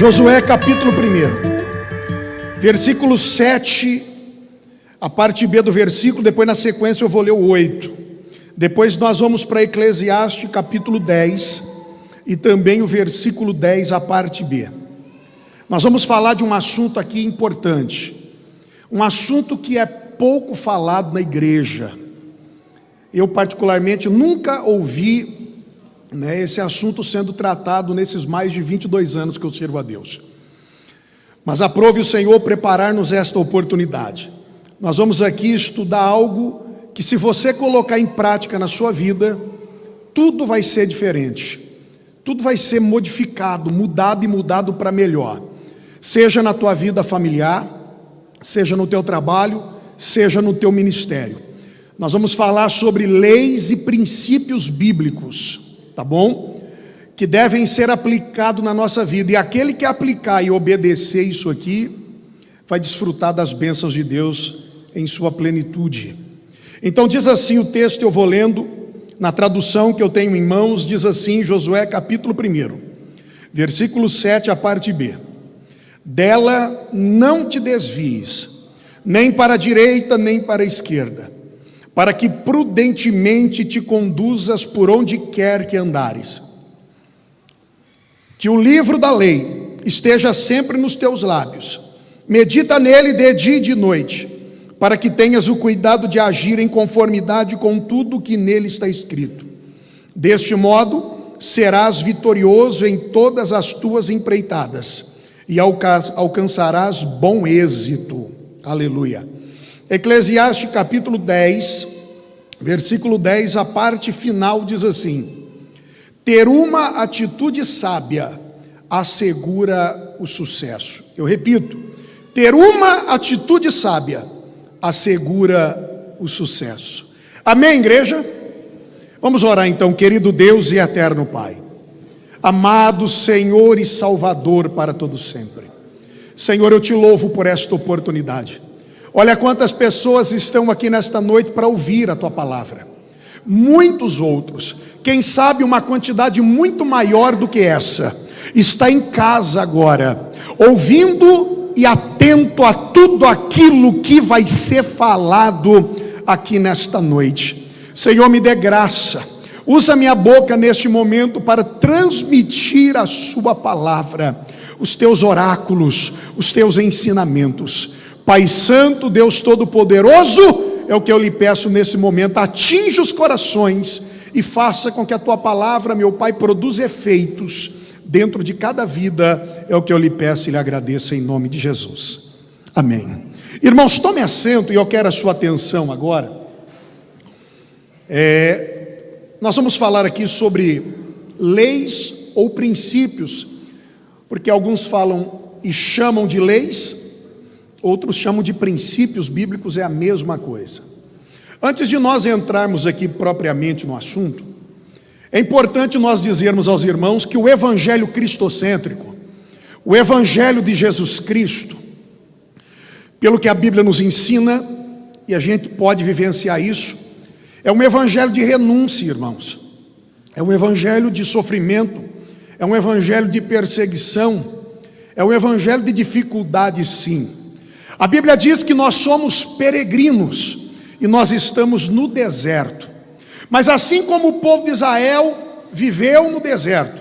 Josué capítulo 1, versículo 7, a parte B do versículo, depois na sequência eu vou ler o 8. Depois nós vamos para Eclesiastes capítulo 10 e também o versículo 10, a parte B. Nós vamos falar de um assunto aqui importante, um assunto que é pouco falado na igreja. Eu particularmente nunca ouvi esse assunto sendo tratado nesses mais de 22 anos que eu sirvo a Deus. Mas aprove o Senhor preparar-nos esta oportunidade. Nós vamos aqui estudar algo que, se você colocar em prática na sua vida, tudo vai ser diferente. Tudo vai ser modificado, mudado para melhor. Seja na tua vida familiar, seja no teu trabalho, seja no teu ministério. Nós vamos falar sobre leis e princípios bíblicos, tá bom? Que devem ser aplicados na nossa vida. E aquele que aplicar e obedecer isso aqui, vai desfrutar das bênçãos de Deus em sua plenitude. Então diz assim o texto, eu vou lendo, na tradução que eu tenho em mãos, diz assim, Josué capítulo 1, versículo 7, a parte B. Dela não te desvies, nem para a direita, nem para a esquerda, para que prudentemente te conduzas por onde quer que andares. Que o livro da lei esteja sempre nos teus lábios, medita nele de dia e de noite, para que tenhas o cuidado de agir em conformidade com tudo que nele está escrito. Deste modo, serás vitorioso em todas as tuas empreitadas, e alcançarás bom êxito. Aleluia. Eclesiastes capítulo 10, versículo 10, a parte final diz assim: ter uma atitude sábia assegura o sucesso. Eu repito, ter uma atitude sábia assegura o sucesso. Amém, igreja? Vamos orar então. Querido Deus e eterno Pai, amado Senhor e Salvador para todo sempre, Senhor, eu te louvo por esta oportunidade. Olha quantas pessoas estão aqui nesta noite para ouvir a tua palavra. Muitos outros, quem sabe uma quantidade muito maior do que essa, está em casa agora, ouvindo e atento a tudo aquilo que vai ser falado aqui nesta noite. Senhor, me dê graça, usa minha boca neste momento para transmitir a sua palavra, os teus oráculos, os teus ensinamentos. Pai Santo, Deus Todo-Poderoso, é o que eu lhe peço nesse momento. Atinja os corações e faça com que a tua palavra, meu Pai, produza efeitos dentro de cada vida. É o que eu lhe peço e lhe agradeço em nome de Jesus. Amém. Irmãos, tome assento e eu quero a sua atenção agora. Nós vamos falar aqui sobre leis ou princípios, porque alguns falam e chamam de leis, outros chamam de princípios bíblicos, é a mesma coisa. Antes de nós entrarmos aqui propriamente no assunto, é importante nós dizermos aos irmãos que o evangelho cristocêntrico, o evangelho de Jesus Cristo, pelo que a Bíblia nos ensina, e a gente pode vivenciar isso, é um evangelho de renúncia, irmãos. É um evangelho de sofrimento, é um evangelho de perseguição, é um evangelho de dificuldade, sim. A Bíblia diz que nós somos peregrinos e nós estamos no deserto. Mas assim como o povo de Israel viveu no deserto,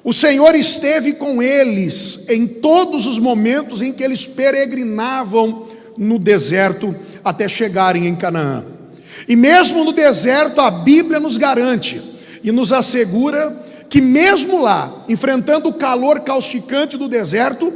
o Senhor esteve com eles em todos os momentos em que eles peregrinavam no deserto até chegarem em Canaã. E mesmo no deserto, a Bíblia nos garante e nos assegura que mesmo lá, enfrentando o calor causticante do deserto,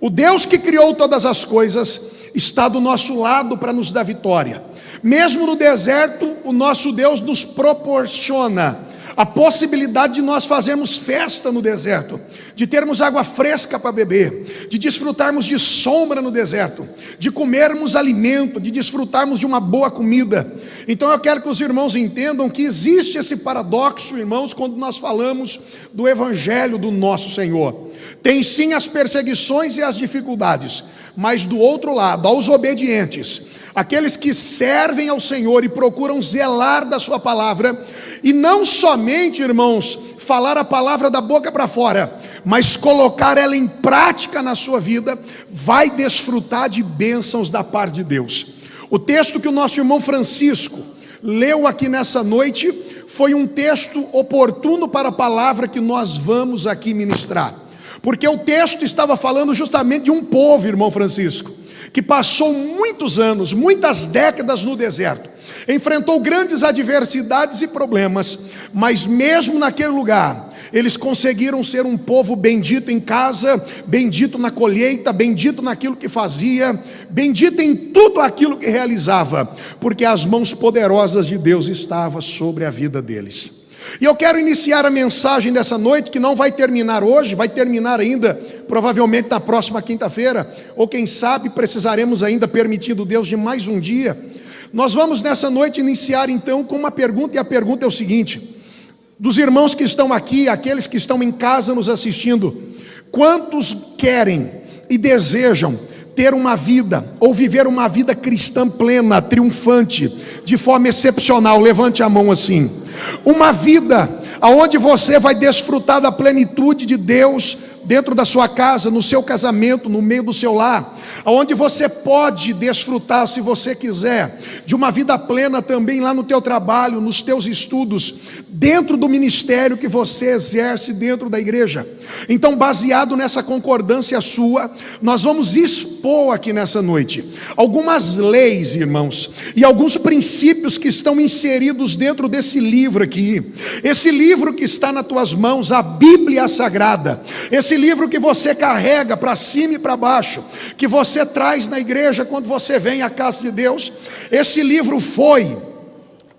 o Deus que criou todas as coisas está do nosso lado para nos dar vitória. Mesmo no deserto, o nosso Deus nos proporciona a possibilidade de nós fazermos festa no deserto, de termos água fresca para beber, de desfrutarmos de sombra no deserto, de comermos alimento, de desfrutarmos de uma boa comida. Então eu quero que os irmãos entendam que existe esse paradoxo, irmãos, quando nós falamos do evangelho do nosso Senhor. Tem sim as perseguições e as dificuldades, mas do outro lado, aos obedientes, aqueles que servem ao Senhor e procuram zelar da sua palavra, e não somente, irmãos, falar a palavra da boca para fora, mas colocar ela em prática na sua vida, vai desfrutar de bênçãos da parte de Deus. O texto que o nosso irmão Francisco leu aqui nessa noite foi um texto oportuno para a palavra que nós vamos aqui ministrar, porque o texto estava falando justamente de um povo, irmão Francisco, que passou muitos anos, muitas décadas no deserto, enfrentou grandes adversidades e problemas, mas mesmo naquele lugar, eles conseguiram ser um povo bendito em casa, bendito na colheita, bendito naquilo que fazia, bendito em tudo aquilo que realizava, porque as mãos poderosas de Deus estavam sobre a vida deles. E eu quero iniciar a mensagem dessa noite, que não vai terminar hoje, vai terminar ainda, provavelmente na próxima quinta-feira, ou quem sabe precisaremos ainda, permitindo Deus, de mais um dia. Nós vamos nessa noite iniciar então com uma pergunta, e a pergunta é o seguinte: dos irmãos que estão aqui, aqueles que estão em casa nos assistindo, quantos querem e desejam ter uma vida, ou viver uma vida cristã plena, triunfante, de forma excepcional? Levante a mão assim. Uma vida onde você vai desfrutar da plenitude de Deus dentro da sua casa, no seu casamento, no meio do seu lar, onde você pode desfrutar, se você quiser, de uma vida plena também lá no teu trabalho, nos teus estudos, dentro do ministério que você exerce dentro da igreja. Então, baseado nessa concordância sua, nós vamos expor aqui nessa noite algumas leis, irmãos, e alguns princípios que estão inseridos dentro desse livro aqui. Esse livro que está nas tuas mãos, a Bíblia Sagrada, esse livro que você carrega para cima e para baixo, que você traz na igreja quando você vem à casa de Deus. Esse livro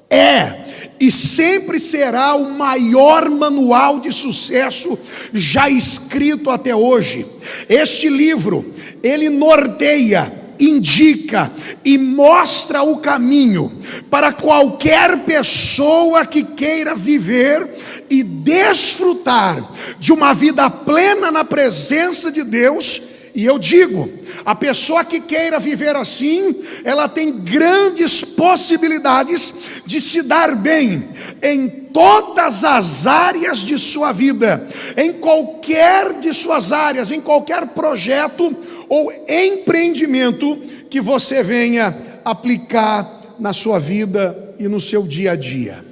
é e sempre será o maior manual de sucesso já escrito até hoje. Este livro, ele norteia, indica e mostra o caminho para qualquer pessoa que queira viver e desfrutar de uma vida plena na presença de Deus. E eu digo, a pessoa que queira viver assim, ela tem grandes possibilidades de se dar bem em todas as áreas de sua vida, em qualquer de suas áreas, em qualquer projeto ou empreendimento que você venha aplicar na sua vida e no seu dia a dia.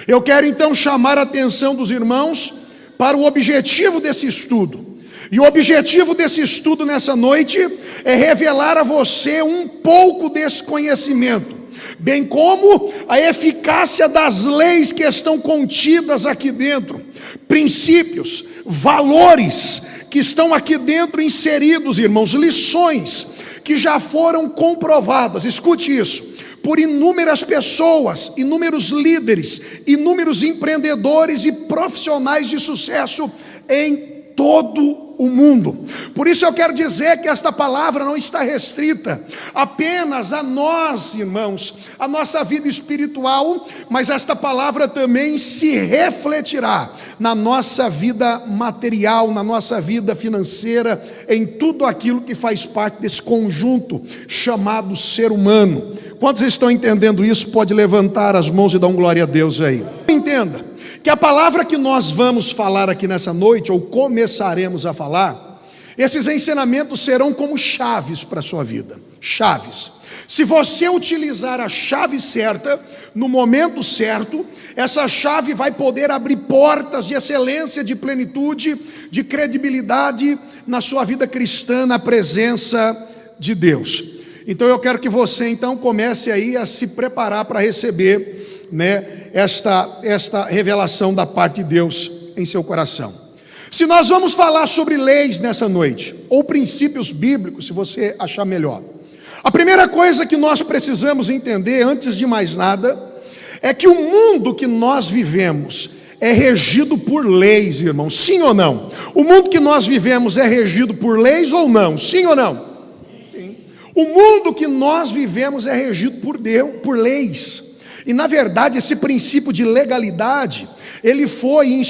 Eu quero então chamar a atenção dos irmãos para o objetivo desse estudo. E o objetivo desse estudo nessa noite é revelar a você um pouco desse conhecimento, bem como a eficácia das leis que estão contidas aqui dentro, princípios, valores que estão aqui dentro inseridos, irmãos, lições que já foram comprovadas, escute isso, por inúmeras pessoas, inúmeros líderes, inúmeros empreendedores e profissionais de sucesso em todo o mundo. Por isso eu quero dizer que esta palavra não está restrita apenas a nós, irmãos, a nossa vida espiritual, mas esta palavra também se refletirá na nossa vida material, na nossa vida financeira, em tudo aquilo que faz parte desse conjunto chamado ser humano. Quantos estão entendendo isso? Pode levantar as mãos e dar um glória a Deus aí. Entenda que a palavra que nós vamos falar aqui nessa noite, ou começaremos a falar, esses ensinamentos serão como chaves para a sua vida. Chaves. Se você utilizar a chave certa, no momento certo, essa chave vai poder abrir portas de excelência, de plenitude, de credibilidade na sua vida cristã, na presença de Deus. Então eu quero que você então comece aí a se preparar para receber, esta revelação da parte de Deus em seu coração. Se nós vamos falar sobre leis nessa noite, ou princípios bíblicos, se você achar melhor, a primeira coisa que nós precisamos entender, antes de mais nada, é que o mundo que nós vivemos é regido por leis, irmãos. Sim ou não? O mundo que nós vivemos é regido por leis ou não? Sim ou não? Sim. O mundo que nós vivemos é regido por Deus, por leis. E na verdade esse princípio de legalidade ele foi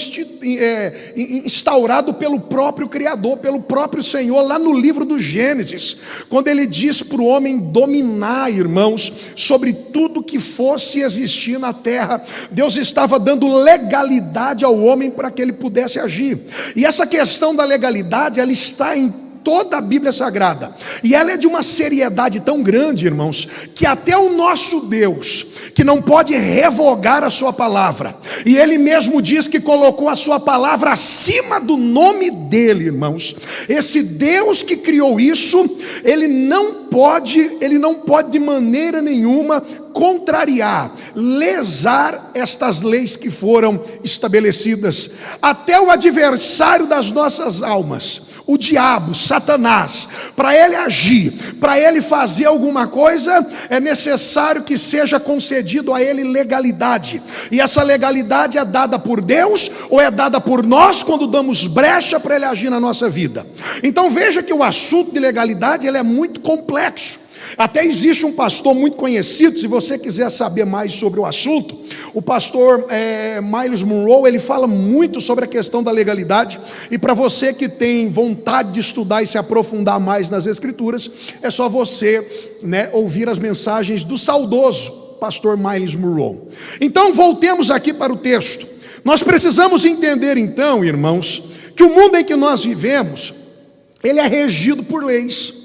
instaurado pelo próprio Criador, pelo próprio Senhor, lá no livro do Gênesis, quando ele diz para o homem dominar, irmãos, sobre tudo que fosse existir na terra. Deus estava dando legalidade ao homem para que ele pudesse agir, e essa questão da legalidade, ela está em toda a Bíblia Sagrada, e ela é de uma seriedade tão grande, irmãos, que até o nosso Deus, que não pode revogar a sua palavra, e ele mesmo diz que colocou a sua palavra acima do nome dele, irmãos, esse Deus que criou isso, ele não pode de maneira nenhuma contrariar, lesar estas leis que foram estabelecidas. Até o adversário das nossas almas, o diabo, Satanás, para ele agir, para ele fazer alguma coisa, é necessário que seja concedido a ele legalidade, e essa legalidade é dada por Deus, ou é dada por nós, quando damos brecha para ele agir na nossa vida. Então veja que o assunto de legalidade, ele é muito complexo. Até existe um pastor muito conhecido, se você quiser saber mais sobre o assunto, o pastor Myles Munroe, ele fala muito sobre a questão da legalidade, e para você que tem vontade de estudar e se aprofundar mais nas Escrituras, é só você ouvir as mensagens do saudoso pastor Myles Munroe. Então voltemos aqui para o texto. Nós precisamos entender então, irmãos, que o mundo em que nós vivemos, ele é regido por leis.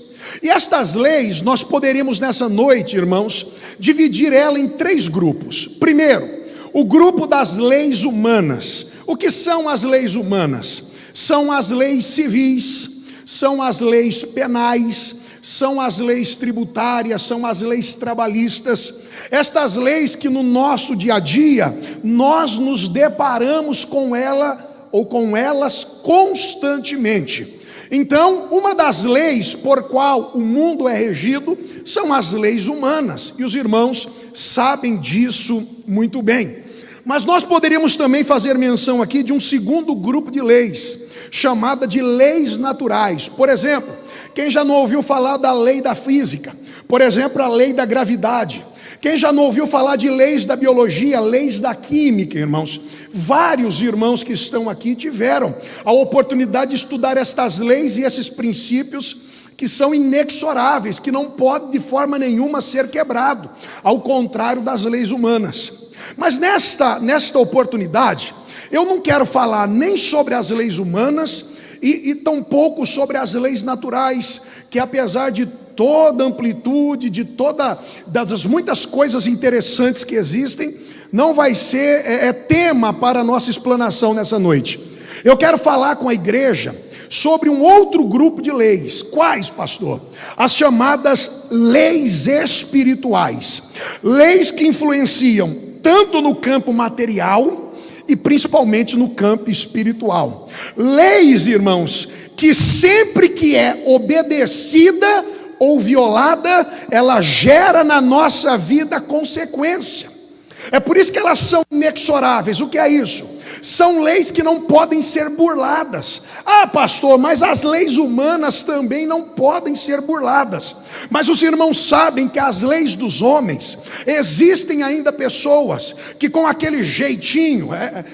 E estas leis, nós poderíamos nessa noite, irmãos, dividir ela em 3 grupos. Primeiro, o grupo das leis humanas. O que são as leis humanas? São as leis civis, são as leis penais, são as leis tributárias, são as leis trabalhistas. Estas leis que no nosso dia a dia, nós nos deparamos com ela ou com elas constantemente. Então, uma das leis por qual o mundo é regido são as leis humanas, e os irmãos sabem disso muito bem. Mas nós poderíamos também fazer menção aqui de um segundo grupo de leis, chamada de leis naturais. Por exemplo, quem já não ouviu falar da lei da física? Por exemplo, a lei da gravidade. Quem já não ouviu falar de leis da biologia, leis da química, irmãos? Vários irmãos que estão aqui tiveram a oportunidade de estudar estas leis e esses princípios que são inexoráveis, que não podem de forma nenhuma ser quebrado, ao contrário das leis humanas. Mas nesta oportunidade, eu não quero falar nem sobre as leis humanas e tampouco sobre as leis naturais, que apesar de toda amplitude, das muitas coisas interessantes que existem, não vai ser tema para a nossa explanação nessa noite. Eu quero falar com a igreja sobre um outro grupo de leis. Quais, pastor? As chamadas leis espirituais. Leis que influenciam tanto no campo material e principalmente no campo espiritual. Leis, irmãos, que sempre que é obedecida ou violada, ela gera na nossa vida consequência. É por isso que elas são inexoráveis. O que é isso? São leis que não podem ser burladas. Ah, pastor, mas as leis humanas também não podem ser burladas. Mas os irmãos sabem que as leis dos homens, existem ainda pessoas que com aquele jeitinho,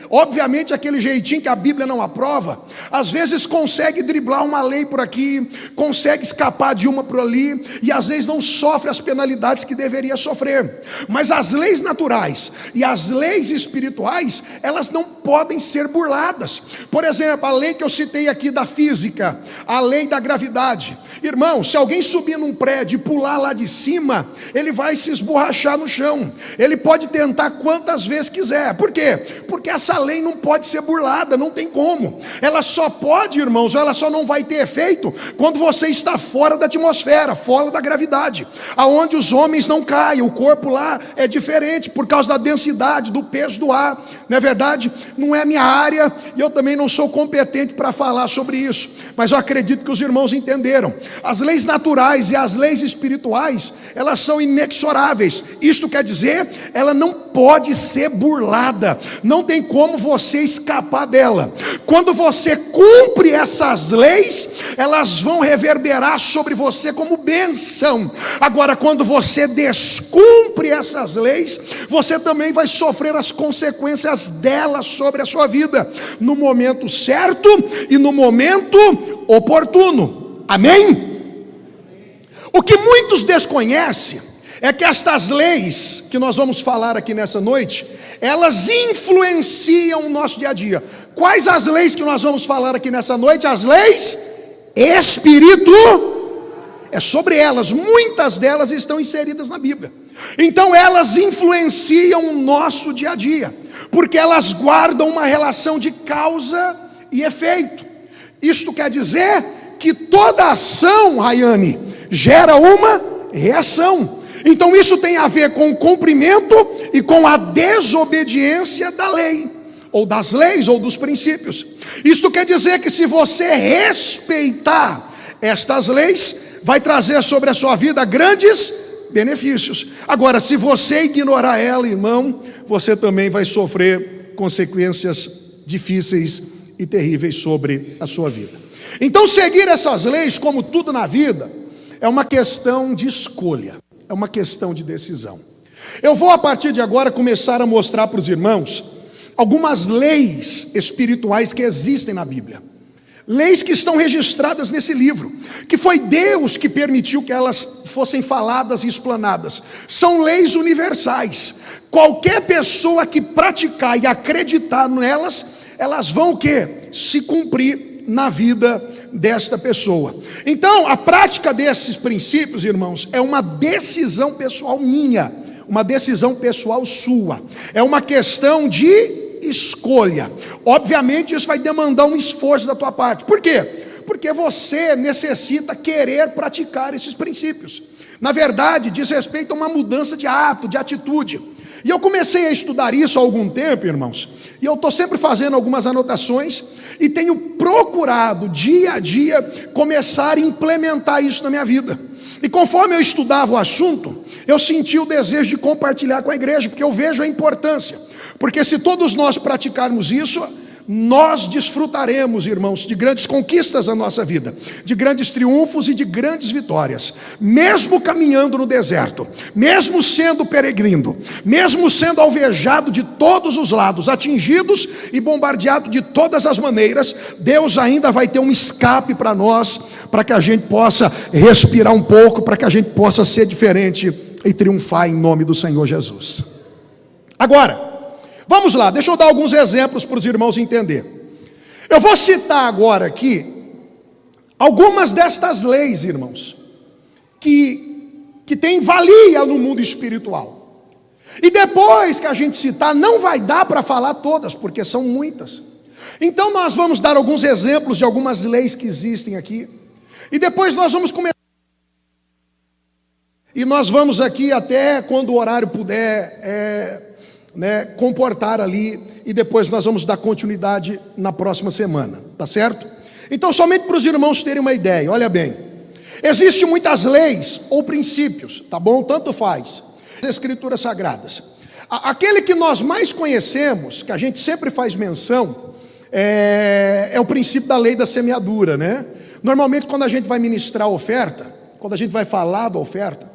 obviamente aquele jeitinho que a Bíblia não aprova, às vezes consegue driblar uma lei por aqui, consegue escapar de uma por ali, e às vezes não sofre as penalidades que deveria sofrer. Mas as leis naturais e as leis espirituais, elas não podem ser burladas. Por exemplo, a lei que eu citei aqui da física, a lei da gravidade. Irmão, se alguém subir num prédio e pular lá de cima, ele vai se esborrachar no chão. Ele pode tentar quantas vezes quiser. Por quê? Porque essa lei não pode ser burlada, não tem como. Ela só pode, irmãos, ela só não vai ter efeito quando você está fora da atmosfera, fora da gravidade, aonde os homens não caem. O corpo lá é diferente por causa da densidade, do peso do ar. Não é verdade? Não é minha área e eu também não sou competente para falar sobre isso. mas eu acredito que os irmãos entenderam. As leis naturais e as leis espirituais, elas são inexoráveis. Isto quer dizer, ela não pode ser burlada, não tem como você escapar dela. Quando você cumpre essas leis, elas vão reverberar sobre você como bênção. Agora, quando você descumpre essas leis, você também vai sofrer as consequências delas sobre a sua vida, no momento certo e no momento oportuno. Amém? O que muitos desconhecem é que estas leis que nós vamos falar aqui nessa noite, elas influenciam o nosso dia a dia. Quais as leis que nós vamos falar aqui nessa noite? As leis espirituais. É sobre elas, muitas delas estão inseridas na Bíblia. Então elas influenciam o nosso dia a dia, porque elas guardam uma relação de causa e efeito. Isto quer dizer que toda ação, Rayane, gera uma reação. Então isso tem a ver com o cumprimento e com a desobediência da lei, ou das leis, ou dos princípios. Isto quer dizer que se você respeitar estas leis, vai trazer sobre a sua vida grandes benefícios. Agora, se você ignorar ela, irmão, você também vai sofrer consequências difíceis e terríveis sobre a sua vida. Então, seguir essas leis, como tudo na vida, é uma questão de escolha, é uma questão de decisão. Eu vou, a partir de agora, começar a mostrar para os irmãos algumas leis espirituais que existem na Bíblia. Leis que estão registradas nesse livro, que foi Deus que permitiu que elas fossem faladas e explanadas. São leis universais. Qualquer pessoa que praticar e acreditar nelas, elas vão o quê? Se cumprir na vida desta pessoa. Então, a prática desses princípios, irmãos, é uma decisão pessoal minha, uma decisão pessoal sua. É uma questão de escolha. Obviamente isso vai demandar um esforço da tua parte. Por quê? Porque você necessita querer praticar esses princípios. Na verdade, diz respeito a uma mudança de hábito, de atitude. E eu comecei a estudar isso há algum tempo, irmãos, e eu estou sempre fazendo algumas anotações e tenho procurado dia a dia começar a implementar isso na minha vida. E conforme eu estudava o assunto, eu senti o desejo de compartilhar com a igreja, porque eu vejo a importância. Porque se todos nós praticarmos isso, nós desfrutaremos, irmãos, de grandes conquistas na nossa vida, de grandes triunfos e de grandes vitórias, mesmo caminhando no deserto, mesmo sendo peregrino, mesmo sendo alvejado de todos os lados, atingidos e bombardeado de todas as maneiras, Deus ainda vai ter um escape para nós, para que a gente possa respirar um pouco, para que a gente possa ser diferente e triunfar em nome do Senhor Jesus. Agora, vamos lá, deixa eu dar alguns exemplos para os irmãos entenderem. Eu vou citar agora aqui algumas destas leis, irmãos, que tem valia no mundo espiritual. E depois que a gente citar, não vai dar para falar todas, porque são muitas. Então nós vamos dar alguns exemplos de algumas leis que existem aqui. E depois nós vamos começar. E nós vamos aqui até quando o horário puder comportar ali, e depois nós vamos dar continuidade na próxima semana, tá certo? Então, somente para os irmãos terem uma ideia, olha bem, existem muitas leis ou princípios, tá bom? Tanto faz, as escrituras sagradas. Aquele que nós mais conhecemos, que a gente sempre faz menção, é o princípio da lei da semeadura, né? Normalmente quando a gente vai ministrar a oferta, quando a gente vai falar da oferta,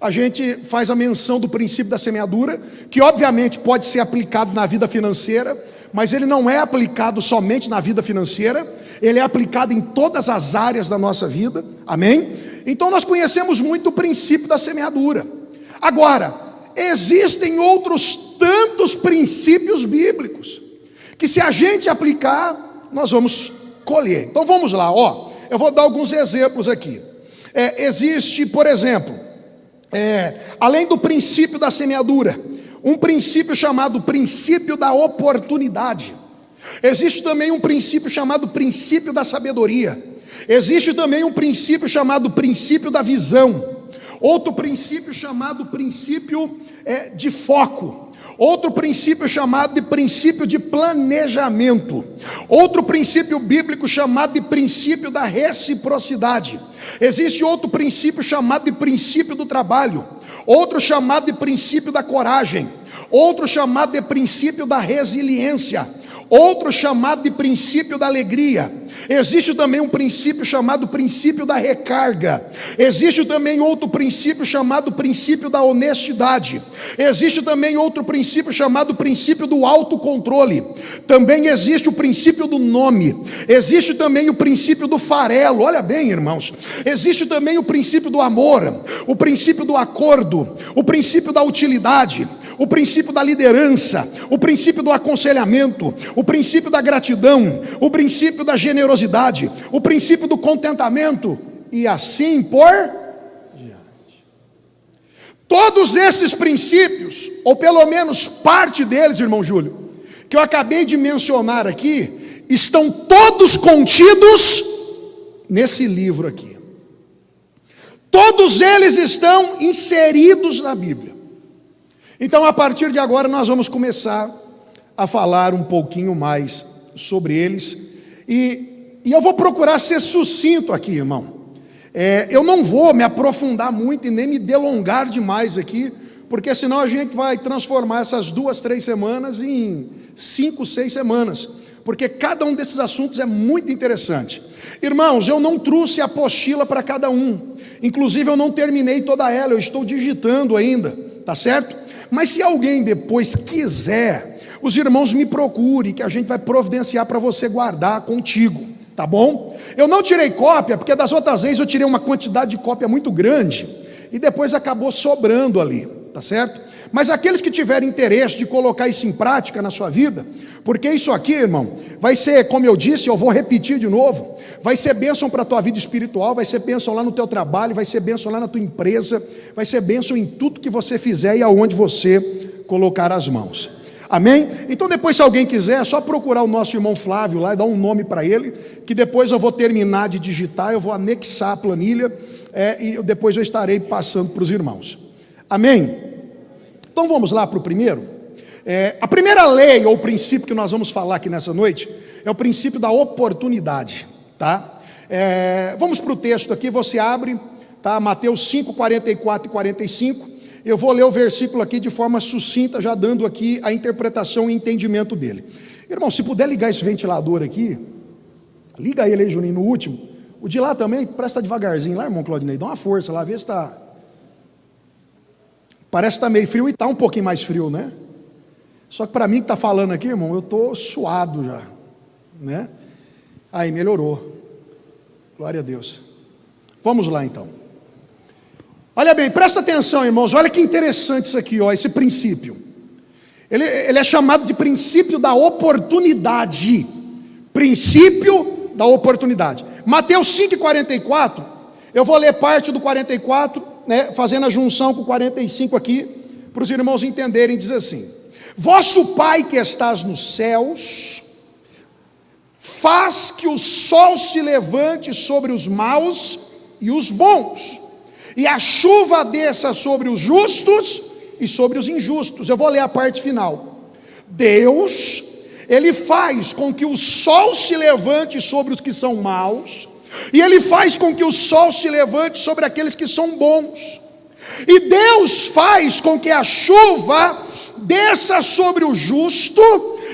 a gente faz a menção do princípio da semeadura, que obviamente pode ser aplicado na vida financeira, mas ele não é aplicado somente na vida financeira, ele é aplicado em todas as áreas da nossa vida, amém? Então nós conhecemos muito o princípio da semeadura. Agora, existem outros tantos princípios bíblicos, que se a gente aplicar, nós vamos colher. Então vamos lá, eu vou dar alguns exemplos aqui. Existe, por exemplo, além do princípio da semeadura, um princípio chamado princípio da oportunidade. Existe também um princípio chamado princípio da sabedoria. Existe também um princípio chamado princípio da visão. Outro princípio chamado princípio de foco. outro princípio chamado de princípio de planejamento, outro princípio bíblico chamado de princípio da reciprocidade. Existe outro princípio chamado de princípio do trabalho, outro chamado de princípio da coragem, outro chamado de princípio da resiliência, outro chamado de princípio da alegria. Existe também um princípio chamado princípio da recarga. Existe também outro princípio chamado princípio da honestidade. Existe também outro princípio chamado princípio do autocontrole. Também existe o princípio do nome. Existe também o princípio do farelo. Olha bem, irmãos. Existe também o princípio do amor, o princípio do acordo, o princípio da utilidade, o princípio da liderança, o princípio do aconselhamento, o princípio da gratidão, o princípio da generosidade, o princípio do contentamento, e assim por diante. Todos esses princípios, ou pelo menos parte deles, irmão Júlio, que eu acabei de mencionar aqui, estão todos contidos nesse livro aqui. Todos eles estão inseridos na Bíblia. Então, a partir de agora, nós vamos começar a falar um pouquinho mais sobre eles. E eu vou procurar ser sucinto aqui, irmão. Eu não vou me aprofundar muito e nem me delongar demais aqui, porque senão a gente vai transformar essas 2, 3 semanas em 5, 6 semanas, porque cada um desses assuntos é muito interessante. Irmãos, eu não trouxe apostila para cada um. Inclusive, eu não terminei toda ela, eu estou digitando ainda, tá certo? Mas se alguém depois quiser, os irmãos me procurem, que a gente vai providenciar para você guardar contigo, tá bom? Eu não tirei cópia, porque das outras vezes eu tirei uma quantidade de cópia muito grande, e depois acabou sobrando ali, tá certo? Mas aqueles que tiverem interesse de colocar isso em prática na sua vida, porque isso aqui, irmão, vai ser, como eu disse, eu vou repetir de novo, vai ser bênção para a tua vida espiritual, vai ser bênção lá no teu trabalho, vai ser bênção lá na tua empresa, vai ser bênção em tudo que você fizer e aonde você colocar as mãos. Amém? Então depois, se alguém quiser, é só procurar o nosso irmão Flávio lá e dar um nome para ele, que depois eu vou terminar de digitar, eu vou anexar a planilha, e depois eu estarei passando para os irmãos. Amém? Então vamos lá para o primeiro. A primeira lei ou princípio que nós vamos falar aqui nessa noite é o princípio da oportunidade, tá? Vamos para o texto aqui, você abre, tá? Mateus 5, 44 e 45. Eu vou ler o versículo aqui de forma sucinta, já dando aqui a interpretação e entendimento dele. Irmão, se puder ligar esse ventilador aqui, liga ele aí, Juninho, no último. O de lá também, presta devagarzinho lá, irmão Claudinei, dá uma força lá, vê se está... Parece que está meio frio e está um pouquinho mais frio, né? Só que para mim que está falando aqui, irmão, eu estou suado já, né? Aí, melhorou. Glória a Deus. Vamos lá então. Olha bem, presta atenção, irmãos, olha que interessante isso aqui, ó, esse princípio. Ele é chamado de princípio da oportunidade. Princípio da oportunidade. Mateus 5,44, eu vou ler parte do 44, né, fazendo a junção com o 45 aqui, para os irmãos entenderem, diz assim: vosso Pai que estás nos céus, faz que o sol se levante sobre os maus e os bons, e a chuva desça sobre os justos e sobre os injustos. Eu vou ler a parte final. Deus, Ele faz com que o sol se levante sobre os que são maus, e Ele faz com que o sol se levante sobre aqueles que são bons. E Deus faz com que a chuva desça sobre o justo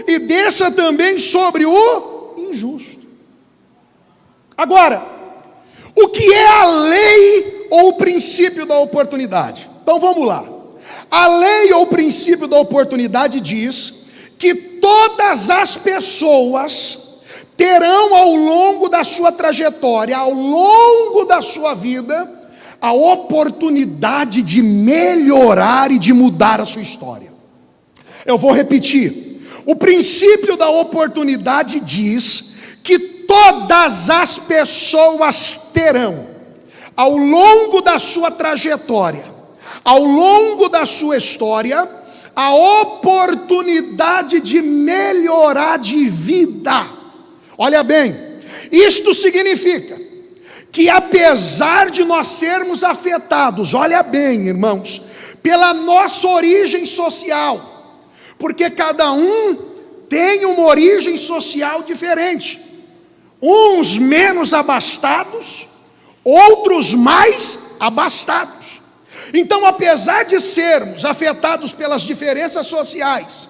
e desça também sobre o injusto. Agora, o que é a lei ou o princípio da oportunidade? Então vamos lá. A lei ou o princípio da oportunidade diz que todas as pessoas terão ao longo da sua trajetória, ao longo da sua vida, a oportunidade de melhorar e de mudar a sua história. Eu vou repetir. O princípio da oportunidade diz que todas as pessoas terão, ao longo da sua trajetória, ao longo da sua história, a oportunidade de melhorar de vida. Olha bem, isto significa que apesar de nós sermos afetados, olha bem, irmãos, pela nossa origem social, porque cada um tem uma origem social diferente. Uns menos abastados, outros mais abastados. Então, apesar de sermos afetados pelas diferenças sociais,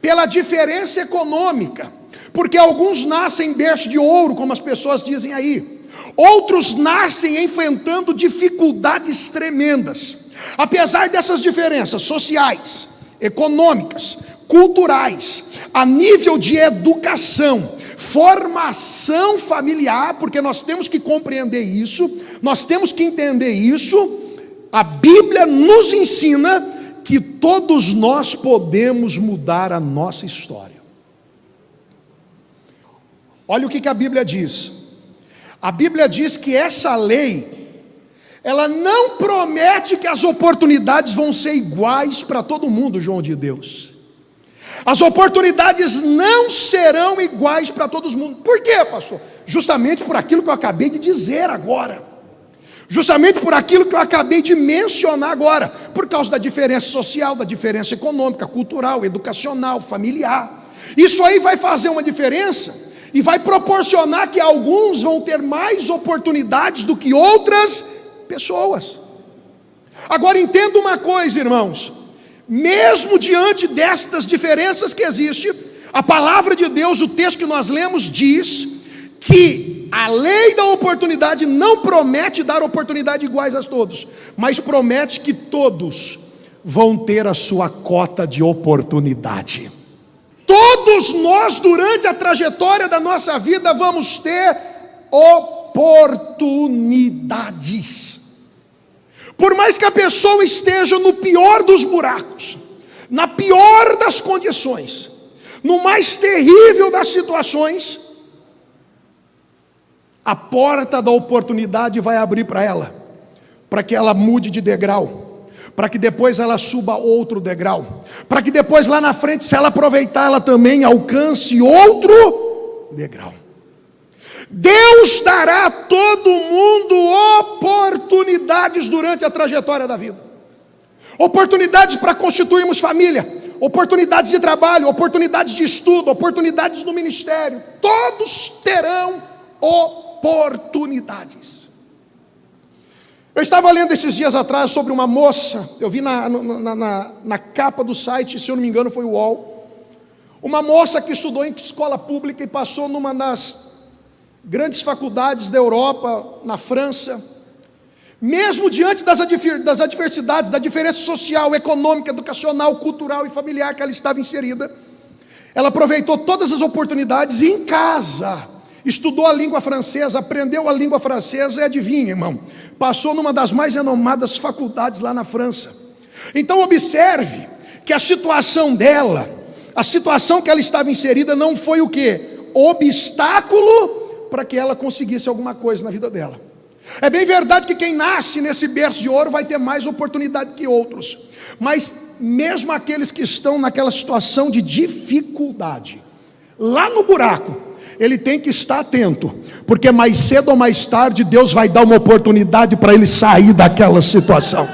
pela diferença econômica, porque alguns nascem em berço de ouro, como as pessoas dizem aí, outros nascem enfrentando dificuldades tremendas. Apesar dessas diferenças sociais, econômicas, culturais, a nível de educação, formação familiar, porque nós temos que compreender isso, nós temos que entender isso, a Bíblia nos ensina que todos nós podemos mudar a nossa história. Olha o que a Bíblia diz. A Bíblia diz que essa lei, ela não promete que as oportunidades vão ser iguais para todo mundo, João de Deus. As oportunidades não serão iguais para todo mundo. Por quê, pastor? Justamente por aquilo que eu acabei de dizer agora. Justamente por aquilo que eu acabei de mencionar agora. Por causa da diferença social, da diferença econômica, cultural, educacional, familiar. Isso aí vai fazer uma diferença e vai proporcionar que alguns vão ter mais oportunidades do que outras pessoas. Agora entenda uma coisa, irmãos. Mesmo diante destas diferenças que existem, a palavra de Deus, o texto que nós lemos, diz que a lei da oportunidade não promete dar oportunidade iguais a todos, mas promete que todos vão ter a sua cota de oportunidade. Todos nós, durante a trajetória da nossa vida, vamos ter oportunidades. Por mais que a pessoa esteja no pior dos buracos, na pior das condições, no mais terrível das situações, a porta da oportunidade vai abrir para ela, para que ela mude de degrau, para que depois ela suba outro degrau, para que depois lá na frente, se ela aproveitar, ela também alcance outro degrau. Deus dará a todo mundo oportunidades durante a trajetória da vida. Oportunidades para constituirmos família, oportunidades de trabalho, oportunidades de estudo, oportunidades no ministério. Todos terão oportunidades. Eu estava lendo esses dias atrás sobre uma moça, eu vi na capa do site, se eu não me engano foi o UOL, uma moça que estudou em escola pública e passou numa das grandes faculdades da Europa, na França, mesmo diante das adversidades, da diferença social, econômica, educacional, cultural e familiar que ela estava inserida, ela aproveitou todas as oportunidades e em casa estudou a língua francesa, aprendeu a língua francesa e adivinha, irmão, passou numa das mais renomadas faculdades lá na França. Então observe que a situação dela, a situação que ela estava inserida não foi o quê? Obstáculo para que ela conseguisse alguma coisa na vida dela. É bem verdade que quem nasce nesse berço de ouro vai ter mais oportunidade que outros, mas mesmo aqueles que estão naquela situação de dificuldade, lá no buraco, ele tem que estar atento, porque mais cedo ou mais tarde Deus vai dar uma oportunidade para ele sair daquela situação.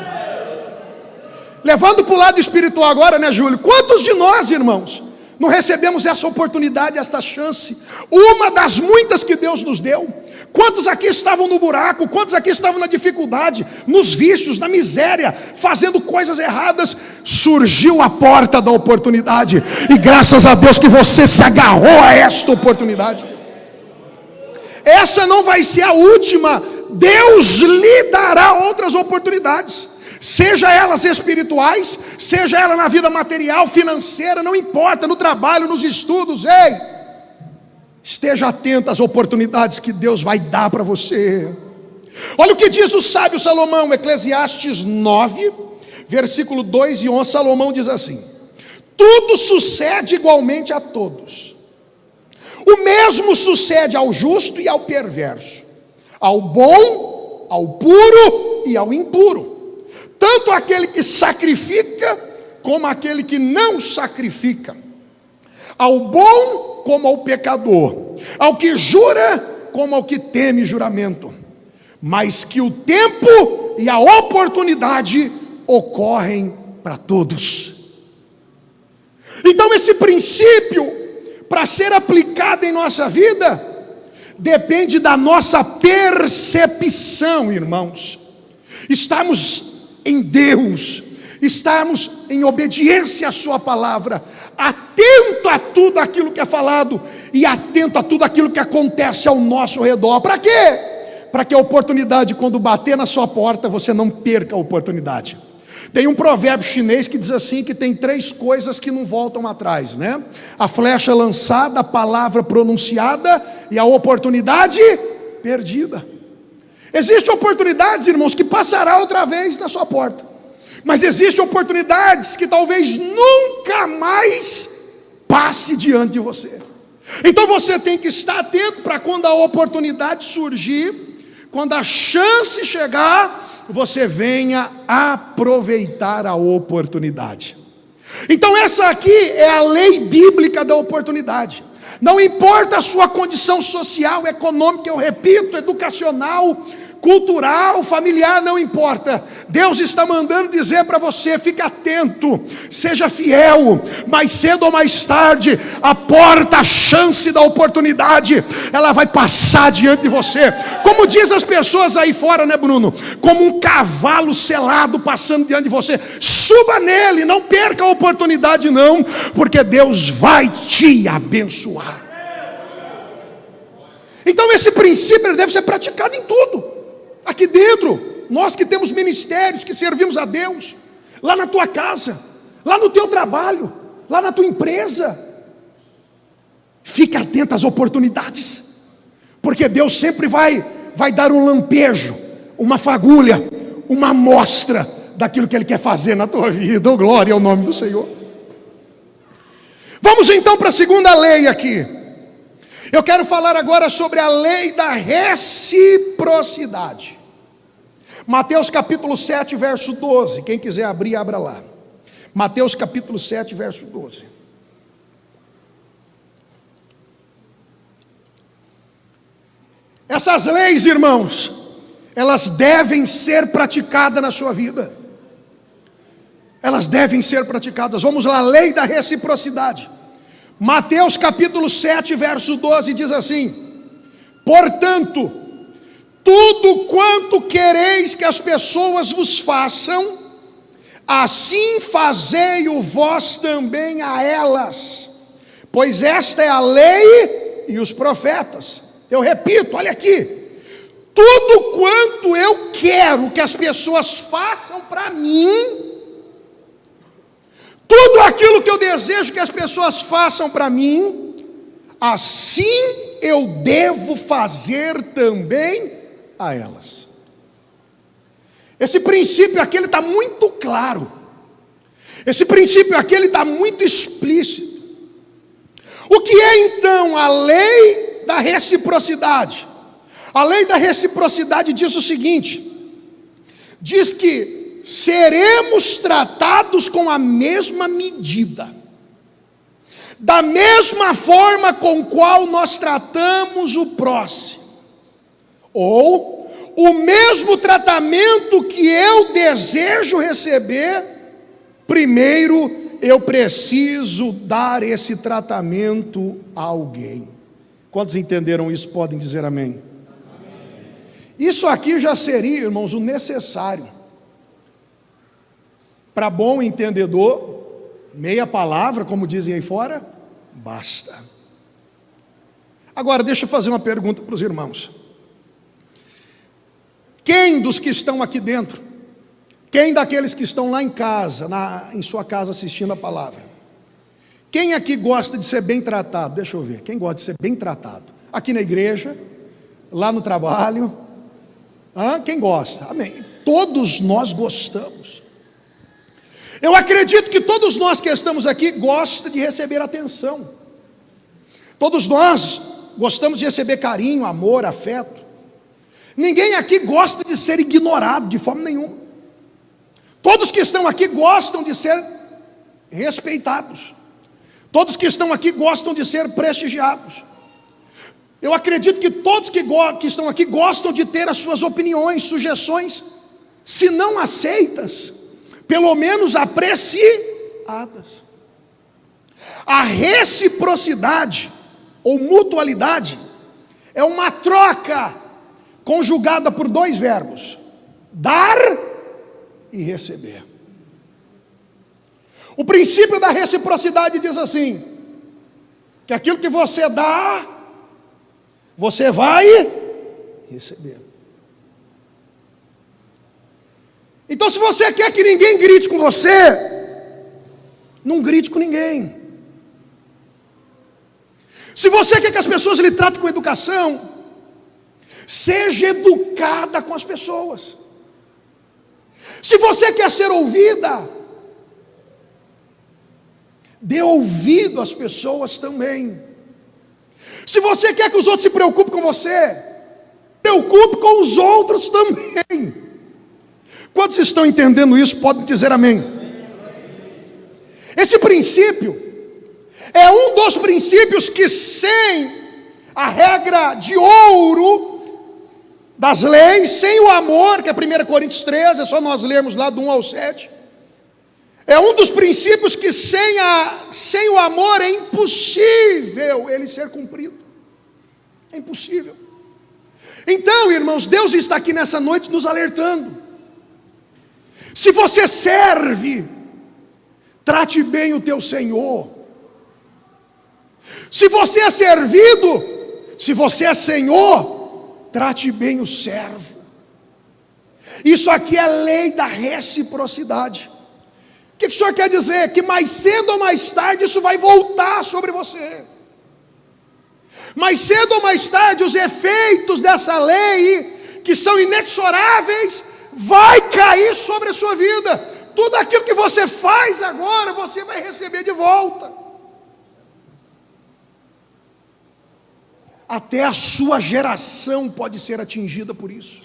Levando para o lado espiritual agora, né, Júlio? Quantos de nós, irmãos, não recebemos essa oportunidade, esta chance, uma das muitas que Deus nos deu? Quantos aqui estavam no buraco, quantos aqui estavam na dificuldade, nos vícios, na miséria, fazendo coisas erradas? Surgiu a porta da oportunidade, e graças a Deus que você se agarrou a esta oportunidade. Essa não vai ser a última, Deus lhe dará outras oportunidades, seja elas espirituais, seja ela na vida material, financeira, não importa, no trabalho, nos estudos. Ei, esteja atento às oportunidades que Deus vai dar para você. Olha o que diz o sábio Salomão, Eclesiastes 9, versículo 2 e 11, Salomão diz assim: tudo sucede igualmente a todos, o mesmo sucede ao justo e ao perverso, ao bom, ao puro e ao impuro, tanto aquele que sacrifica, como aquele que não sacrifica, ao bom como ao pecador, ao que jura como ao que teme juramento, mas que o tempo e a oportunidade ocorrem para todos. Então esse princípio, para ser aplicado em nossa vida, depende da nossa percepção, irmãos. Estamos em Deus, estamos em obediência à sua palavra, atento a tudo aquilo que é falado e atento a tudo aquilo que acontece ao nosso redor. Para quê? Para que a oportunidade, quando bater na sua porta, você não perca a oportunidade. Tem um provérbio chinês que diz assim, que tem 3 coisas que não voltam atrás, né? A flecha lançada, a palavra pronunciada e a oportunidade perdida. Existem oportunidades, irmãos, que passará outra vez na sua porta, mas existem oportunidades que talvez nunca mais passe diante de você. Então você tem que estar atento para quando a oportunidade surgir, quando a chance chegar, você venha aproveitar a oportunidade. Então essa aqui é a lei bíblica da oportunidade. Não importa a sua condição social, econômica, eu repito, educacional, cultural, familiar, não importa. Deus está mandando dizer para você: fique atento, seja fiel. Mais cedo ou mais tarde, a porta, a chance da oportunidade, ela vai passar diante de você. Como diz as pessoas aí fora, né, Bruno? Como um cavalo selado passando diante de você. Suba nele, não perca a oportunidade não, porque Deus vai te abençoar. Então esse princípio ele deve ser praticado em tudo. Aqui dentro, nós que temos ministérios, que servimos a Deus, lá na tua casa, lá no teu trabalho, lá na tua empresa, fique atento às oportunidades, porque Deus sempre vai dar um lampejo, uma fagulha, uma amostra daquilo que Ele quer fazer na tua vida. Oh, glória ao nome do Senhor. Vamos então para a segunda lei aqui. Eu quero falar agora sobre a lei da reciprocidade. Mateus capítulo 7, verso 12. Quem quiser abrir, abra lá. Mateus capítulo 7, verso 12. Essas leis, irmãos, elas devem ser praticadas na sua vida. Elas devem ser praticadas. Vamos lá, lei da reciprocidade. Mateus capítulo 7, verso 12 diz assim: portanto, tudo quanto quereis que as pessoas vos façam, assim fazei-o vós também a elas, pois esta é a lei e os profetas. Eu repito, olha aqui: tudo quanto eu quero que as pessoas façam para mim, tudo aquilo que eu desejo que as pessoas façam para mim, assim eu devo fazer também a elas. Esse princípio aqui ele está muito claro. Esse princípio aqui ele está muito explícito. O que é então a lei da reciprocidade? A lei da reciprocidade diz o seguinte: diz que seremos tratados com a mesma medida, da mesma forma com qual nós tratamos o próximo, ou o mesmo tratamento que eu desejo receber, primeiro eu preciso dar esse tratamento a alguém. Quantos entenderam isso? Podem dizer amém. Isso aqui já seria, irmãos, o necessário. Para bom entendedor, meia palavra, como dizem aí fora, basta. Agora, deixa eu fazer uma pergunta para os irmãos. Quem dos que estão aqui dentro, quem daqueles que estão lá em casa, em sua casa assistindo a palavra, quem aqui gosta de ser bem tratado? Deixa eu ver, quem gosta de ser bem tratado? Aqui na igreja, lá no trabalho, quem gosta? Amém. Todos nós gostamos. Eu acredito que todos nós que estamos aqui gostamos de receber atenção. Todos nós gostamos de receber carinho, amor, afeto. Ninguém aqui gosta de ser ignorado de forma nenhuma. Todos que estão aqui gostam de ser respeitados. Todos que estão aqui gostam de ser prestigiados. Eu acredito que todos que estão aqui gostam de ter as suas opiniões, sugestões, se não aceitas, pelo menos apreciadas. A reciprocidade ou mutualidade é uma troca conjugada por dois verbos: dar e receber. O princípio da reciprocidade diz assim: que aquilo que você dá, você vai receber. Então, se você quer que ninguém grite com você, não grite com ninguém. Se você quer que as pessoas lhe tratem com educação, seja educada com as pessoas. Se você quer ser ouvida, dê ouvido às pessoas também. Se você quer que os outros se preocupem com você, preocupe com os outros também. Quantos estão entendendo isso, podem dizer amém. Esse princípio é um dos princípios que, sem a regra de ouro das leis, sem o amor, que é 1 Coríntios 13, é só nós lermos lá do 1 ao 7, é um dos princípios que sem o amor é impossível ele ser cumprido. É impossível. Então, irmãos, Deus está aqui nessa noite nos alertando. Se você serve, trate bem o teu Senhor. Se você é servido, se você é Senhor, trate bem o servo. Isso aqui é lei da reciprocidade. O que o senhor quer dizer? Que mais cedo ou mais tarde isso vai voltar sobre você. Mais cedo ou mais tarde os efeitos dessa lei, que são inexoráveis, vai cair sobre a sua vida. Tudo aquilo que você faz agora, você vai receber de volta. Até a sua geração pode ser atingida por isso.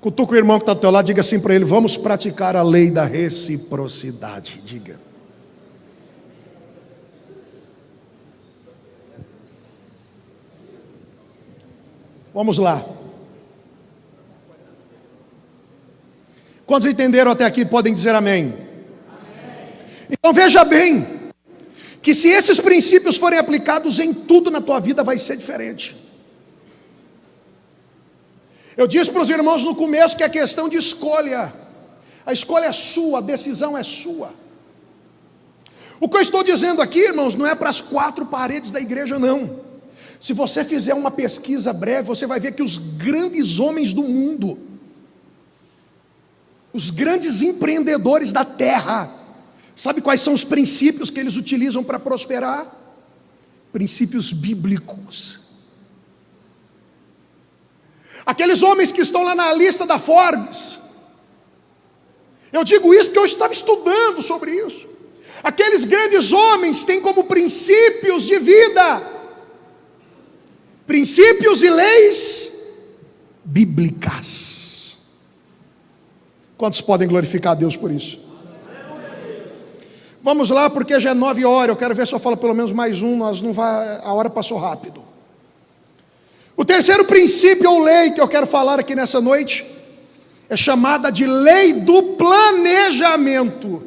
Cutuca o irmão que está do teu lado, diga assim para ele: vamos praticar a lei da reciprocidade. Diga. Vamos lá. Quantos entenderam até aqui podem dizer amém? Amém. Então veja bem, que se esses princípios forem aplicados em tudo na tua vida, vai ser diferente. Eu disse para os irmãos no começo que é questão de escolha. A escolha é sua, a decisão é sua. O que eu estou dizendo aqui, irmãos, não é para as quatro paredes da igreja, não. Se você fizer uma pesquisa breve, você vai ver que os grandes homens do mundo, os grandes empreendedores da terra, sabe quais são os princípios que eles utilizam para prosperar? Princípios bíblicos. Aqueles homens que estão lá na lista da Forbes, eu digo isso porque eu estava estudando sobre isso. Aqueles grandes homens têm como princípios de vida princípios e leis bíblicas. Quantos podem glorificar a Deus por isso? Vamos lá, porque já é 9 horas. Eu quero ver se eu falo pelo menos mais um. A hora passou rápido. O terceiro princípio ou lei que eu quero falar aqui nessa noite é chamada de lei do planejamento.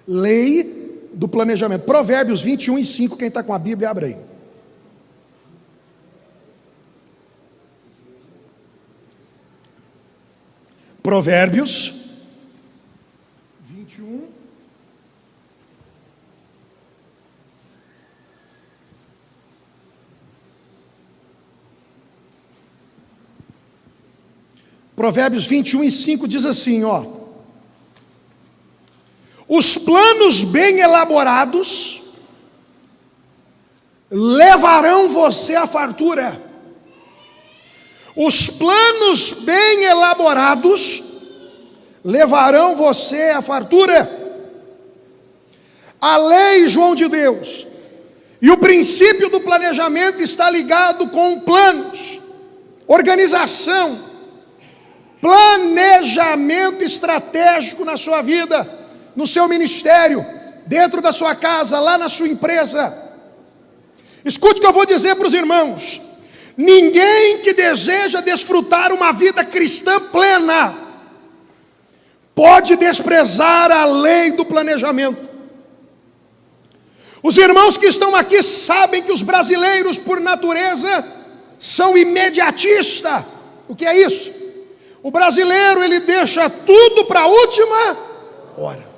Lei do planejamento. Provérbios 21:5. Quem está com a Bíblia, abre aí. Provérbios 21. Provérbios 21:5 diz assim, ó: os planos bem elaborados levarão você à fartura. Os planos bem elaborados levarão você à fartura. A lei, João de Deus, e o princípio do planejamento está ligado com planos, organização, planejamento estratégico na sua vida, no seu ministério, dentro da sua casa, lá na sua empresa. Escute o que eu vou dizer para os irmãos: ninguém que deseja desfrutar uma vida cristã plena pode desprezar a lei do planejamento. Os irmãos que estão aqui sabem que os brasileiros, por natureza, são imediatistas. O que é isso? O brasileiro, ele deixa tudo para a última hora.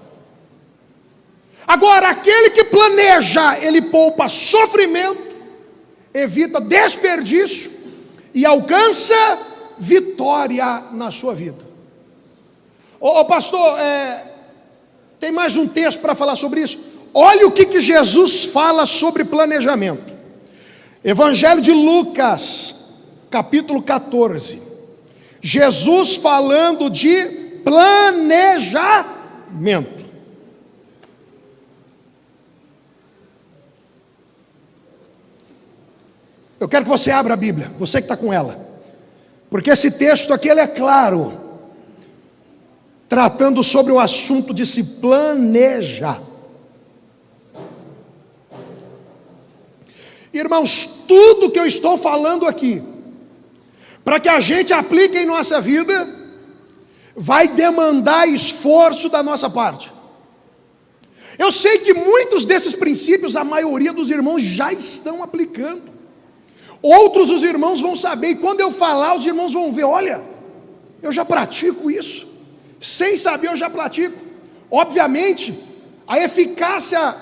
Agora, aquele que planeja, ele poupa sofrimento, evita desperdício e alcança vitória na sua vida. Ô pastor, tem mais um texto para falar sobre isso? Olha o que Jesus fala sobre planejamento. Evangelho de Lucas, capítulo 14. Jesus falando de planejamento. Eu quero que você abra a Bíblia, você que está com ela, porque esse texto aqui ele é claro, tratando sobre o assunto de se planejar. Irmãos, tudo que eu estou falando aqui, para que a gente aplique em nossa vida, vai demandar esforço da nossa parte. Eu sei que muitos desses princípios, a maioria dos irmãos já estão aplicando. Outros os irmãos vão saber, e quando eu falar, os irmãos vão ver, olha, eu já pratico isso. Sem saber, eu já pratico. Obviamente, a eficácia,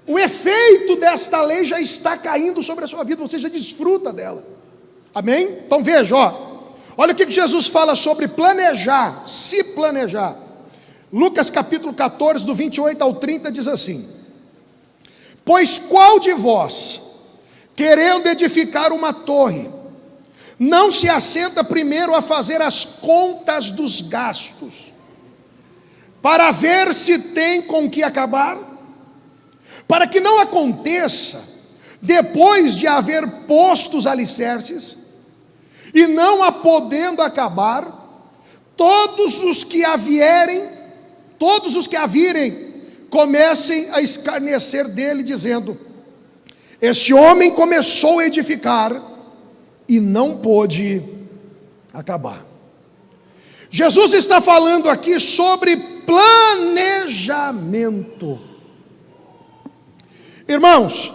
o efeito desta lei já está caindo sobre a sua vida, você já desfruta dela. Amém? Então veja, olha o que Jesus fala sobre planejar, se planejar. Lucas capítulo 14, do 28 ao 30, diz assim: pois qual de vós, querendo edificar uma torre, não se assenta primeiro a fazer as contas dos gastos, para ver se tem com que acabar? Para que não aconteça, depois de haver posto os alicerces, e não a podendo acabar, todos os que a virem, comecem a escarnecer dele, dizendo: esse homem começou a edificar e não pôde acabar. Jesus está falando aqui sobre planejamento. Irmãos,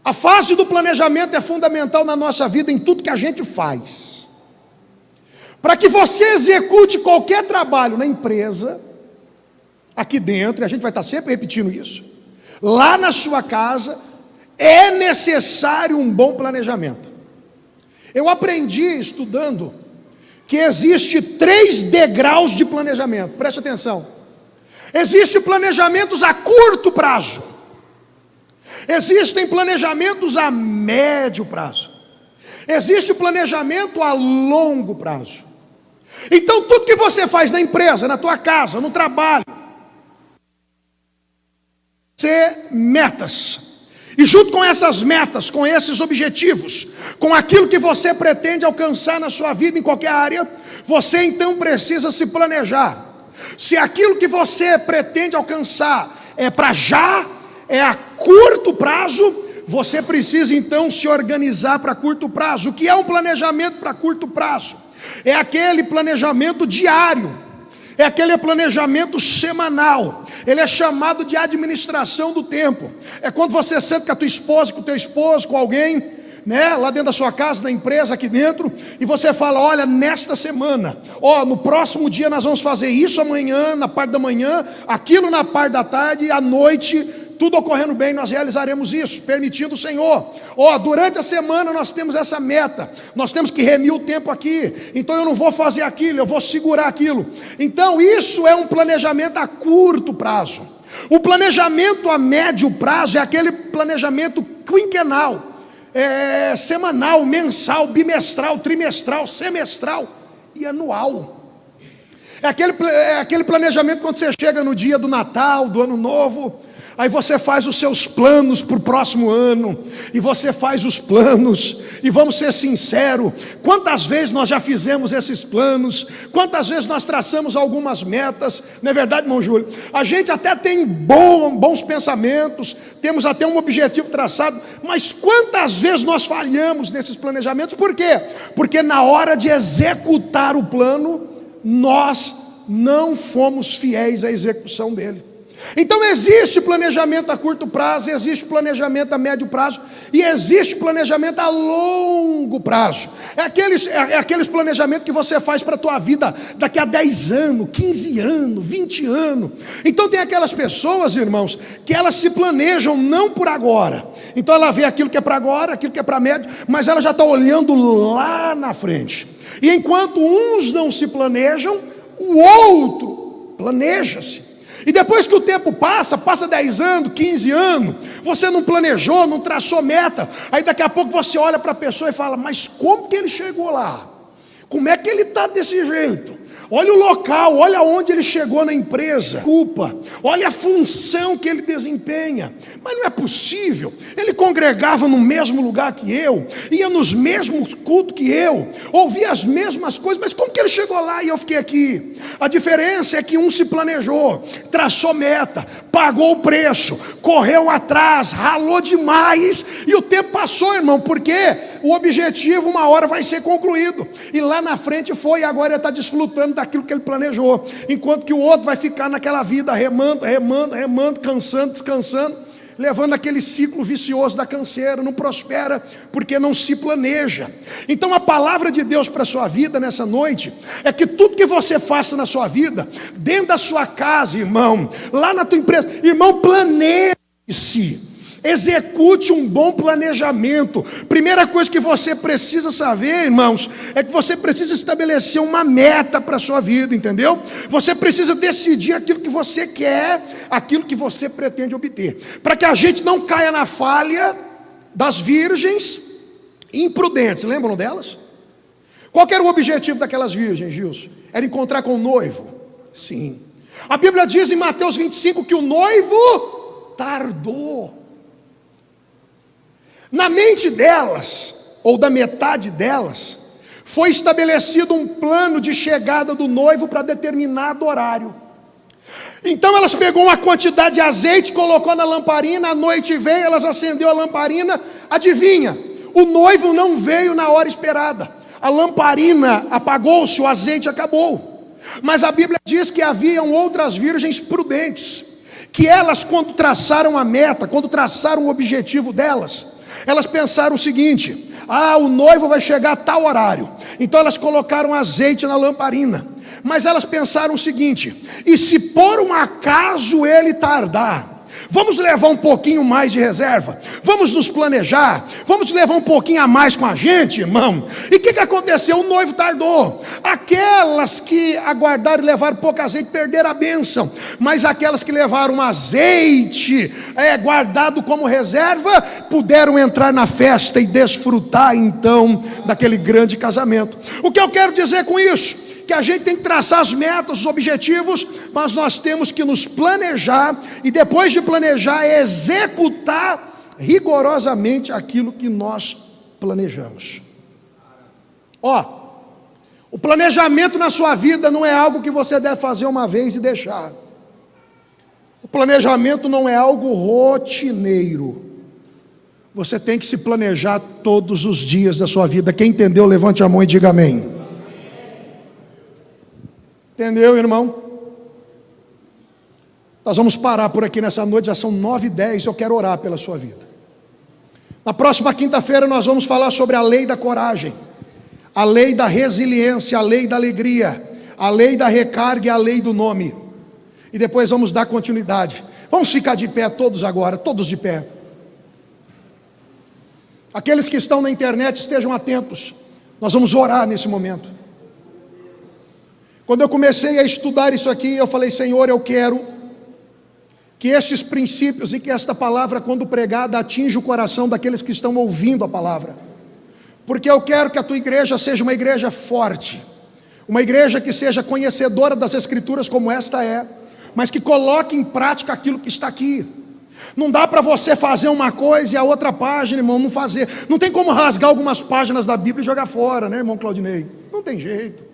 a fase do planejamento é fundamental na nossa vida, em tudo que a gente faz. Para que você execute qualquer trabalho na empresa, aqui dentro, e a gente vai estar sempre repetindo isso, lá na sua casa, é necessário um bom planejamento. Eu aprendi estudando que existe 3 degraus de planejamento, preste atenção. Existem planejamentos a curto prazo, existem planejamentos a médio prazo, existe o planejamento a longo prazo. Então tudo que você faz na empresa, na tua casa, no trabalho, metas, e junto com essas metas, com esses objetivos, com aquilo que você pretende alcançar na sua vida em qualquer área, você então precisa se planejar. Se aquilo que você pretende alcançar é para já, é a curto prazo, você precisa então se organizar para curto prazo. O que é um planejamento para curto prazo? É aquele planejamento diário, é aquele planejamento semanal. Ele é chamado de administração do tempo. É quando você senta com a tua esposa, com o teu esposo, com alguém, né, lá dentro da sua casa, na empresa, aqui dentro, e você fala: olha, nesta semana, no próximo dia nós vamos fazer isso amanhã, na parte da manhã, aquilo na parte da tarde, e à noite, tudo ocorrendo bem, nós realizaremos isso, permitindo o Senhor. Durante a semana nós temos essa meta, nós temos que remir o tempo aqui, então eu não vou fazer aquilo, eu vou segurar aquilo. Então isso é um planejamento a curto prazo. O planejamento a médio prazo é aquele planejamento quinquenal, semanal, mensal, bimestral, trimestral, semestral e anual. É aquele planejamento quando você chega no dia do Natal, do Ano Novo, aí você faz os seus planos para o próximo ano, e você faz os planos, e vamos ser sinceros, quantas vezes nós já fizemos esses planos, quantas vezes nós traçamos algumas metas, não é verdade, irmão Júlio? A gente até tem bons pensamentos, temos até um objetivo traçado, mas quantas vezes nós falhamos nesses planejamentos? Por quê? Porque na hora de executar o plano, nós não fomos fiéis à execução dele. Então existe planejamento a curto prazo, existe planejamento a médio prazo e existe planejamento a longo prazo. É aqueles planejamentos que você faz para a tua vida daqui a 10 anos, 15 anos, 20 anos. Então tem aquelas pessoas, irmãos, que elas se planejam não por agora. Então ela vê aquilo que é para agora, aquilo que é para médio, mas ela já está olhando lá na frente. E enquanto uns não se planejam, o outro planeja-se. E depois que o tempo passa 10 anos, 15 anos, você não planejou, não traçou meta, aí daqui a pouco você olha para a pessoa e fala, mas como que ele chegou lá? Como é que ele está desse jeito? Olha o local, olha onde ele chegou na empresa, olha a função que ele desempenha. Mas não é possível, ele congregava no mesmo lugar que eu, ia nos mesmos cultos que eu, ouvia as mesmas coisas, mas como que ele chegou lá e eu fiquei aqui? A diferença é que um se planejou, traçou meta, pagou o preço, correu atrás, ralou demais, e o tempo passou, irmão, porque o objetivo uma hora vai ser concluído, e lá na frente foi, e agora ele está desfrutando daquilo que ele planejou, enquanto que o outro vai ficar naquela vida, remando, cansando, descansando, levando aquele ciclo vicioso da canseira, não prospera porque não se planeja. Então a palavra de Deus para a sua vida nessa noite é que tudo que você faça na sua vida, dentro da sua casa, irmão, lá na tua empresa, irmão, planeje-se. Execute um bom planejamento. Primeira coisa que você precisa saber, irmãos, é que você precisa estabelecer uma meta para a sua vida, entendeu? Você precisa decidir aquilo que você quer, aquilo que você pretende obter, para que a gente não caia na falha das virgens imprudentes. Lembram delas? Qual era o objetivo daquelas virgens, Gilson? Era encontrar com o noivo? Sim. A Bíblia diz em Mateus 25 que o noivo tardou. Na mente delas, ou da metade delas, foi estabelecido um plano de chegada do noivo para determinado horário. Então elas pegou uma quantidade de azeite, colocou na lamparina, a noite veio, elas acendeu a lamparina, adivinha? O noivo não veio na hora esperada, a lamparina apagou-se, o azeite acabou. Mas a Bíblia diz que haviam outras virgens prudentes, que elas, quando traçaram a meta, quando traçaram o objetivo delas, elas pensaram o seguinte: o noivo vai chegar a tal horário. Então elas colocaram azeite na lamparina. Mas elas pensaram o seguinte: e se por um acaso ele tardar, vamos levar um pouquinho mais de reserva, vamos nos planejar, vamos levar um pouquinho a mais com a gente, irmão. E o que aconteceu? O noivo tardou. Aquelas que aguardaram e levaram pouco azeite perderam a bênção, mas aquelas que levaram azeite guardado como reserva puderam entrar na festa e desfrutar então daquele grande casamento. O que eu quero dizer com isso? Que a gente tem que traçar as metas, os objetivos, mas nós temos que nos planejar e depois de planejar executar rigorosamente aquilo que nós planejamos. O planejamento na sua vida não é algo que você deve fazer uma vez e deixar. O planejamento não é algo rotineiro. Você tem que se planejar todos os dias da sua vida. Quem entendeu, levante a mão e diga amém. Entendeu, irmão? Nós vamos parar por aqui nessa noite, já são 9h10, eu quero orar pela sua vida. Na próxima quinta-feira nós vamos falar sobre a lei da coragem, a lei da resiliência, a lei da alegria, a lei da recarga e a lei do nome. E depois vamos dar continuidade. Vamos ficar de pé todos agora, todos de pé. Aqueles que estão na internet estejam atentos, nós vamos orar nesse momento. Quando eu comecei a estudar isso aqui, eu falei: Senhor, eu quero que estes princípios e que esta palavra, quando pregada, atinja o coração daqueles que estão ouvindo a palavra. Porque eu quero que a tua igreja seja uma igreja forte, uma igreja que seja conhecedora das Escrituras como esta é, mas que coloque em prática aquilo que está aqui. Não dá para você fazer uma coisa e a outra página, irmão, não fazer. Não tem como rasgar algumas páginas da Bíblia e jogar fora, né, irmão Claudinei? Não tem jeito.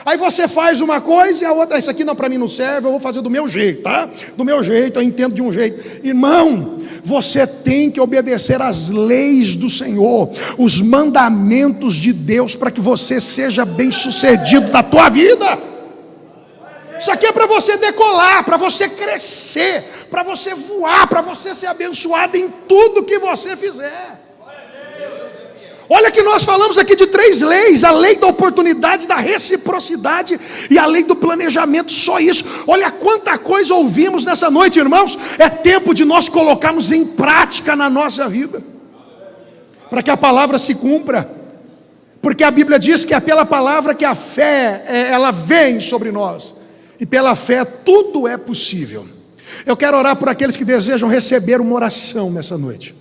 Aí você faz uma coisa e a outra: isso aqui não, para mim não serve, eu vou fazer do meu jeito, tá? Do meu jeito, eu entendo de um jeito. Irmão, você tem que obedecer às leis do Senhor, os mandamentos de Deus, para que você seja bem sucedido na tua vida. Isso aqui é para você decolar, para você crescer, para você voar, para você ser abençoado em tudo que você fizer. Olha que nós falamos aqui de 3 leis: a lei da oportunidade, da reciprocidade e a lei do planejamento. Só isso. Olha quanta coisa ouvimos nessa noite, irmãos. É tempo de nós colocarmos em prática na nossa vida, para que a palavra se cumpra. Porque a Bíblia diz que é pela palavra que a fé, ela vem sobre nós. E pela fé tudo é possível. Eu quero orar por aqueles que desejam receber uma oração nessa noite.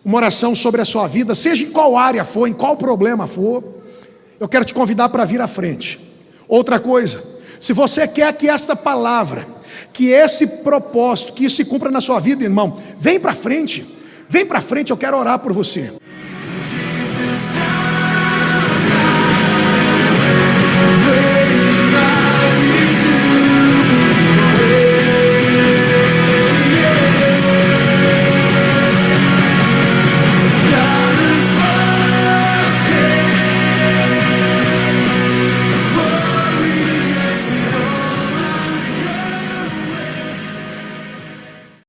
Uma oração sobre a sua vida, seja em qual área for, em qual problema for. Eu quero te convidar para vir à frente. Outra coisa, se você quer que esta palavra, que esse propósito, que isso se cumpra na sua vida, irmão, vem para frente. Vem para frente, eu quero orar por você.